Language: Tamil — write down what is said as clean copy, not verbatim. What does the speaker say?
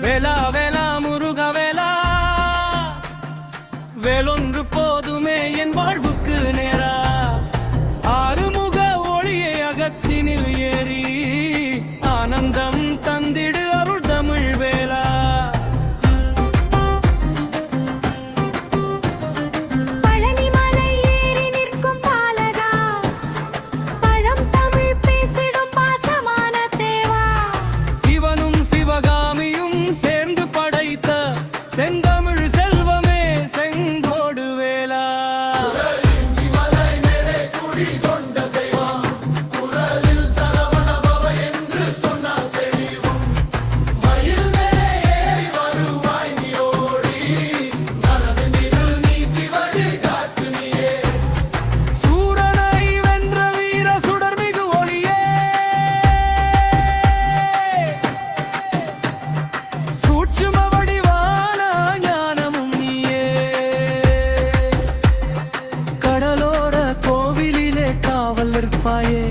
வேலா வேலா முருக வேலா, வேலொன்று போதுமே என் வாழ்வுக்கு நேரா. ஆறுமுக ஒளியை அகத்தினில் ஏறி ஆனந்தம் தந்திடு அருள் தமிழ் வேலா. செந்தமிழ் செல்வமே செங்கோடு வேலா. சூரனை வென்ற வீர சுடர்மிகு ஒளியே, சூட்சும கடலோர கோவிலிலே காவல் இருப்பாயே.